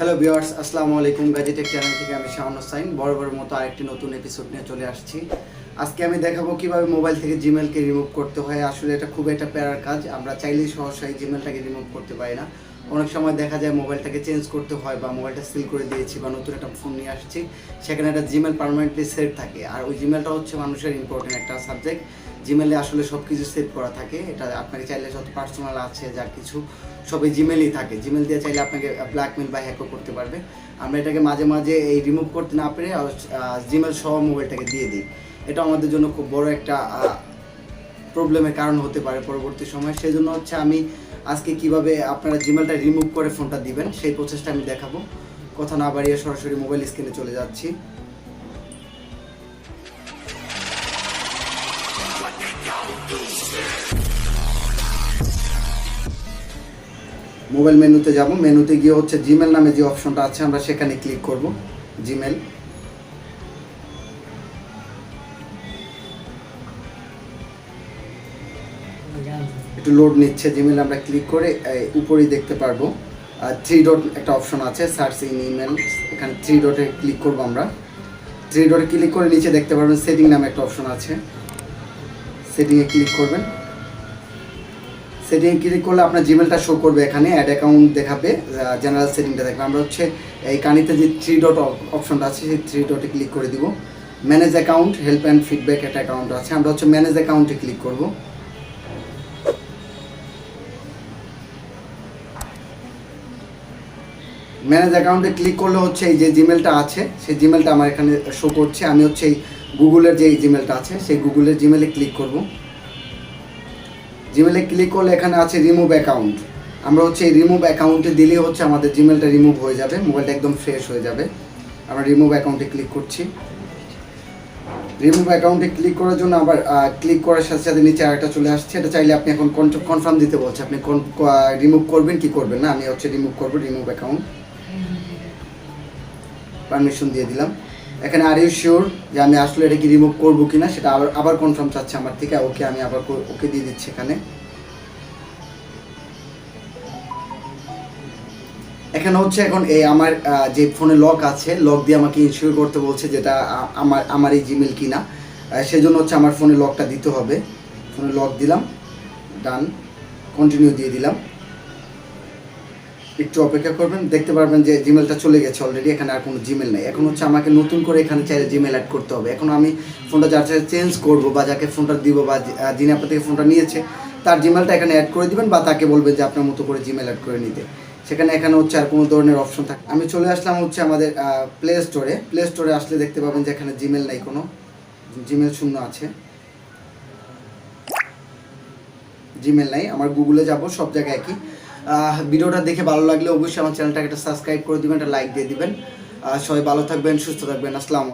Hello viewers, আসসালামু আলাইকুম। Gazi take channel থেকে আমি শাওন হোসাইন বরাবরের মতো আরেকটি নতুন এপিসোড নিয়ে চলে আসছি। আজকে আমি দেখাবো কিভাবে মোবাইল থেকে জিমেলকে রিমুভ করতে হয়। আসলে এটা খুব একটা প্যারার কাজ, আমরা চাইলেই সহসাই জিমেলটাকে রিমুভ করতে পারি না। অনেক সময় দেখা যায় মোবাইলটাকে চেঞ্জ করতে হয় বা মোবাইলটা সিল করে দিয়েছি বা নতুন একটা ফোন নিয়ে আসছি, সেখানে একটা জিমেল পার্মানেন্টলি সেট থাকে। আর ওই জিমেলটা হচ্ছে মানুষের ইম্পর্টেন্ট একটা সাবজেক্ট। জিমেলে আসলে সব কিছু সেভ করা থাকে। এটা আপনাকে চাইলে যত পার্সোনাল আছে যা কিছু সবই জিমেলই থাকে। জিমেল দিয়ে চাইলে আপনাকে ব্ল্যাকমেল বা হ্যাকও করতে পারবে। আমরা এটাকে মাঝে মাঝে এই রিমুভ করতে না পেরে জিমেল সহ মোবাইলটাকে দিয়ে দিই। এটা আমাদের জন্য খুব বড় একটা প্রবলেমের কারণ হতে পারে পরবর্তী সময়। সেই জন্য হচ্ছে আমি আজকে কিভাবে আপনারা জিমেলটা রিমুভ করে ফোনটা দিবেন সেই প্রসেসটা আমি দেখাবো। কথা না বাড়িয়ে সরাসরি মোবাইল স্ক্রিনে চলে যাচ্ছি। মোবাইল মেনুতে যাব, মেনুতে গিয়ে হচ্ছে জিমেল নামে যে অপশনটা আছে আমরা সেখানে ক্লিক করব। জিমেল, একটু লোড নিচ্ছে। জিমেল আমরা ক্লিক করে উপরেই দেখতে পারবো 3 ডট একটা অপশন আছে, সার্চ ইন ইমেল। এখানে 3 ডটে ক্লিক করব আমরা। 3 ডটে ক্লিক করে নিচে দেখতে পারবেন সেটিং নামে একটা অপশন আছে, সেটিংয়ে ক্লিক করবেন। সেটিং ক্লিক করলে আপনার জিমেলটা শো করবে, এখানে অ্যাড অ্যাকাউন্ট দেখাবে, জেনারেল সেটিংটা দেখবে। আমরা হচ্ছে এই কানিতে যে 3 ডট অপশনটা আছে সেই 3 ডটে ক্লিক করে দিব। Manage account, help and feedback একটা অ্যাকাউন্ট আছে, আমরা হচ্ছে ম্যানেজ অ্যাকাউন্টে ক্লিক করব। ম্যানেজ অ্যাকাউন্টে ক্লিক করলে হচ্ছে এই যে জিমেলটা আছে সেই জিমেলটা আমার এখানে শো করছে। আমি হচ্ছে এই গুগলের যে জিমেলটা আছে সেই গুগলের জিমেলে ক্লিক করব। জিমেলে ক্লিক করলে এখানে আছে রিমুভ অ্যাকাউন্ট। আমরা হচ্ছে এই রিমুভ অ্যাকাউন্টে দিলেই হচ্ছে আমাদের জিমেলটা রিমুভ হয়ে যাবে, মোবাইলটা একদম ফ্রেশ হয়ে যাবে। আমরা রিমুভ অ্যাকাউন্টে ক্লিক করছি। রিমুভ অ্যাকাউন্টে ক্লিক করার জন্য আবার ক্লিক করার সাথে সাথে নিচে আরেকটা চলে আসছে। এটা চাইলে আপনি এখন কনফার্ম দিতে বলছে, আপনি রিমুভ করবেন কি করবেন না। আমি হচ্ছে রিমুভ করবো, রিমুভ অ্যাকাউন্ট পারমিশন দিয়ে দিলাম। এখানে আর ইউ শিওর যে আমি আসলে এটা কি রিমুভ করবো কিনা সেটা আবার কনফার্ম চাচ্ছে আমার থেকে। ওকে, আমি আবার ওকে দিয়ে দিচ্ছি। এখানে হচ্ছে এখন এই আমার যে ফোনে লক আছে, লক দিয়ে আমাকে ইনশিওর করতে বলছে যেটা আমার এই জিমেল কিনা। সেই জন্য হচ্ছে আমার ফোনে লকটা দিতে হবে। ফোনে লক দিলাম, ডান, কন্টিনিউ দিয়ে দিলাম। একটু অপেক্ষা করবেন, দেখতে পারবেন যে জিমেলটা চলে গেছে অলরেডি। এখানে আর কোনো জিমেল নেই। এখন হচ্ছে আমাকে নতুন করে এখানে চাইলে জিমেল অ্যাড করতে হবে। এখন আমি ফোনটা যার সাথে চেঞ্জ করবো বা যাকে ফোনটা দিব বা যিনি আপনার থেকে ফোনটা নিয়েছে তার জিমেলটা এখানে অ্যাড করে দিবেন বা তাকে বলবেন যে আপনার মতো করে জিমেল অ্যাড করে নিতে। এখানে হচ্ছে আর কোনো ধরনের অপশন থাকে। আমি চলে আসলাম হচ্ছে আমাদের প্লে স্টোরে। প্লে স্টোরে আসলে দেখতে পাবেন যে এখানে জিমেল নেই, কোনো জিমেল শূন্য আছে, জিমেল নাই। আমার গুগলে যাব, সব জায়গায় একই। ভিডিওটা দেখে ভালো লাগলে অবশ্যই আমার চ্যানেলটাকে একটা সাবস্ক্রাইব করে দিবেন, একটা লাইক দিয়ে দিবেন। সবাই ভালো থাকবেন, সুস্থ থাকবেন। আসসালাম।